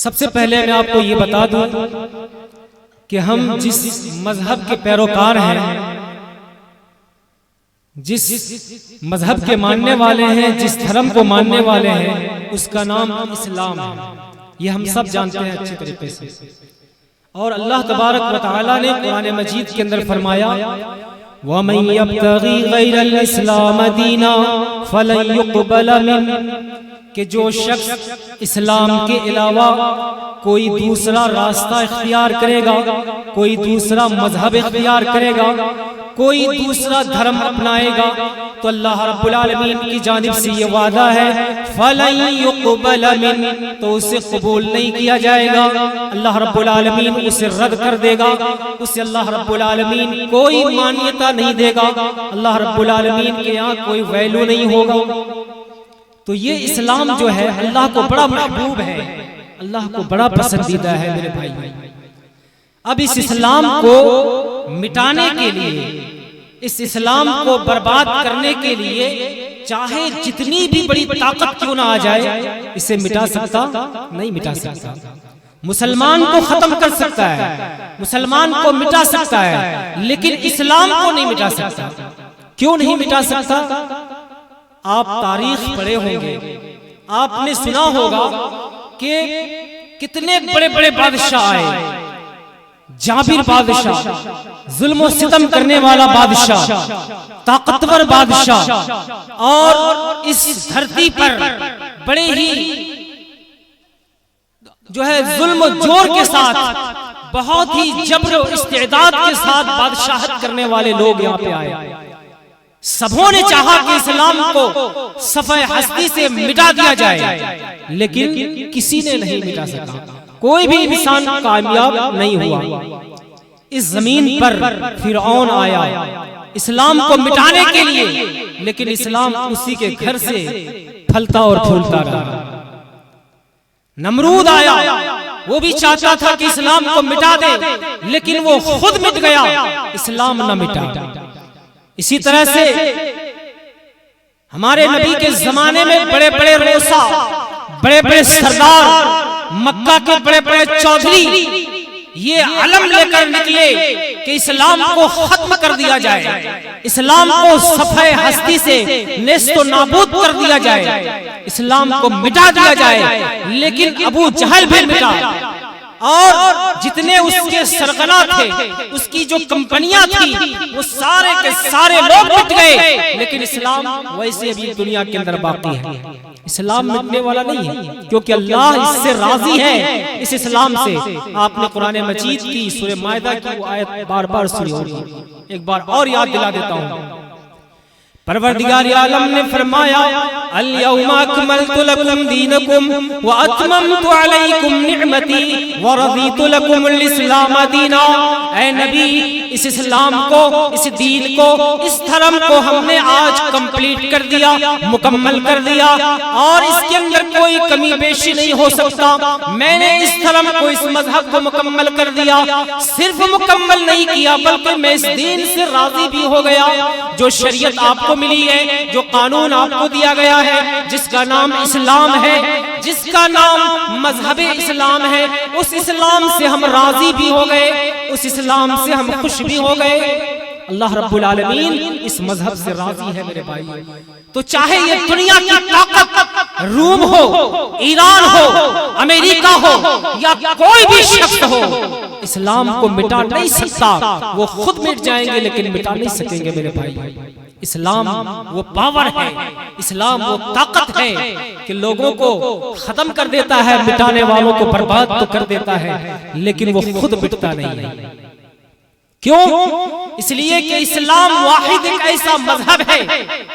सबसे पहले मैं आपको ये बता दूं कि हम जिस मजहब के पैरोकार हैं, जिस मजहब के मानने वाले हैं, जिस धर्म को मानने वाले हैं, उसका नाम इस्लाम है। ये हम सब जानते हैं अच्छी तरीके से। और अल्लाह तबारक व तआला ने कुरान मजीद के अंदर फरमाया, वमन यब्तगी गैरल इस्लाम दीना फलन युक़बल मिन, कि जो शख्स इस्लाम के अलावा कोई दूसरा रास्ता इख्तियार करेगा, कोई दूसरा मजहब इख्तियार करेगा, कोई दूसरा धर्म अपनाएगा, तो अल्लाह रब्बुल आलमीन की जानिब से ये वादा है, फलन युक़बल मिन, तो उसे कबूल नहीं किया जाएगा। अल्लाह रब्बुल आलमीन उसे रद्द कर देगा, उसे अल्लाह रब्बुल आलमीन कोई मान्यता नहीं देगा, अल्लाह रब्बुल आलमीन के यहाँ कोई वैल्यू नहीं होगा। तो ये इस्लाम जो है अल्लाह को बड़ा महबूब है, अल्लाह को बड़ा पसंदीदा है मेरे भाई। अब इस इस्लाम को मिटाने के लिए, इस इस्लाम को बर्बाद करने के लिए चाहे जितनी भी बड़ी ताकत क्यों ना आ जाए, इसे मिटा सकता नहीं, मिटा सकता। मुसलमान को खत्म कर सकता है, मुसलमान को मिटा सकता है, लेकिन इस्लाम को नहीं मिटा सकता। क्यों नहीं मिटा सकता? आप तारीख पढ़े होंगे, आपने सुना होगा कि कितने बड़े बड़े बादशाह आए। जाबिर बादशाह, जुल्म सितम करने वाला बादशाह, ताकतवर बादशाह, और इस धरती पर बड़े ही जो है जुल्म जोर के साथ, बहुत ही जबर इस्तेदाद के साथ बादशाहत करने वाले लोग यहाँ पे आए। सबों ने चाहा कि इस्लाम को सफ़े हस्ती से मिटा दिया जाए, लेकिन किसी ने नहीं मिटा सका। कोई भी इंसान कामयाब नहीं हुआ। इस जमीन पर फिरौन आया इस्लाम को मिटाने के लिए, लेकिन इस्लाम उसी के घर से फलता और फूलता रहा। नमरूद आया, वो भी चाहता था कि इस्लाम को मिटा दे, लेकिन वो खुद मिट गया, इस्लाम न मिटा। इसी तरह से हमारे नबी के जमाने में बड़े बड़े रोसा, बड़े बड़े सरदार, मक्का के बड़े बड़े चौधरी ये अलम लेकर निकले कि इस्लाम को खत्म कर दिया जाए, इस्लाम को सफ़े हस्ती से नेस्तो नाबूद कर दिया जाए, इस्लाम को मिटा दिया जाए। लेकिन अबू जहल भी मिटा, और जितने उसके सरगना थे, उसकी जो कंपनियां थी, वो सारे के सारे लोग मिट गए, लेकिन इस्लाम वैसे अभी दुनिया के अंदर बाकी है। इस्लाम मिटने वाला नहीं है, क्योंकि अल्लाह इससे राजी है, इस इस्लाम से। आपने कुरान मजीद की सूरह माइदा की वो आयत बार बार सुनी होगी, एक बार और याद दिला देता हूँ। परवरदिगार आलम ने फरमाया, अल-यौमा अकमलतु लकुम दीनकुम व अतममतु अलैकुम निअमती व रज़ीतु लकुमुल इस्लाम दीना। ऐ नबी, इस इस्लाम को, इस दीन को, इस धर्म को हमने आज कंप्लीट कर दिया, मुकम्मल कर दिया, और इसके अंदर कोई कमी बेशी नहीं हो सकता। मैंने इस धर्म को, इस मजहब को मुकम्मल कर दिया। सिर्फ मुकम्मल नहीं किया, बल्कि मैं इस दीन से राजी भी हो गया। जो शरीयत आपको मिली है, जो कानून आपको दिया गया है, जिसका नाम इस्लाम है, जिसका नाम मजहब इस्लाम है, उस इस्लाम से हम राजी भी हो गए, उस इस्लाम से हम खुश भी हो गए। अल्लाह रब्बुल आलमीन इस मजहब से राजी है मेरे भाई। तो चाहे ये दुनिया की ताकत रूम हो, ईरान हो, अमेरिका हो, या कोई भी शख्स हो, इस्लाम को मिटा नहीं सकता। वो खुद मिट जाएंगे, लेकिन मिटा नहीं सकेंगे मेरे भाई। इस्लाम वो पावर है, इस्लाम वो ताकत है कि लोगों को खत्म कर देता है, मिटाने वालों को बर्बाद तो कर देता है, लेकिन वो खुद मिटता नहीं है। क्यों? इसलिए कि इस्लाम वाहिद एक ऐसा मजहब है।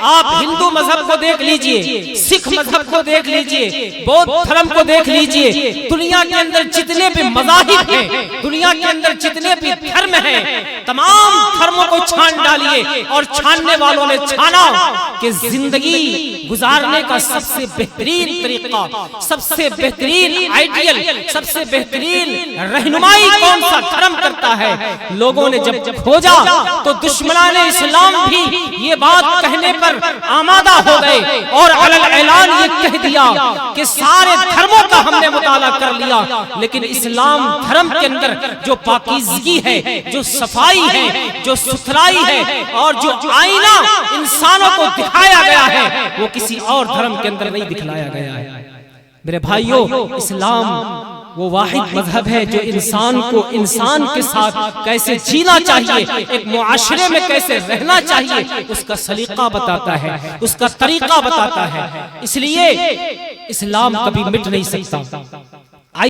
आप हिंदू मजहब को देख लीजिए, सिख मजहब को देख लीजिए, बौद्ध धर्म को देख लीजिए, दुनिया के अंदर जितने भी मज़ाहिब हैं, दुनिया के अंदर जितने भी धर्म हैं, तमाम धर्मों को छान डालिए, और छानने वालों ने छाना कि जिंदगी गुजारने का सबसे बेहतरीन तरीका, सबसे बेहतरीन आइडियल, सबसे बेहतरीन रहनुमाई कौन सा धर्म करता है। लोगों ने जब खोजा तो दुश्मनान इस्लाम भी ये बात कहने पर आमादा हो गए और अलग ऐलान ये कह दिया कि सारे धर्मों का हमने मुताला कर लिया, लेकिन इस्लाम धर्म के अंदर जो पाकीज़गी है, जो सफाई है, जो सुथराई है और जो आईना इंसानों को दिखाया गया है, वो किसी और धर्म के अंदर नहीं दिखलाया गया है। मेरे भाइयों, इस्लाम वो वाहिद मजहब है जो इंसान को इंसान के साथ कैसे जीना चाहिए, एक मुआशरे में कैसे रहना चाहिए, उसका सलीका बताता है, उसका तरीका बताता है। इसलिए इस्लाम कभी मिट नहीं सकता।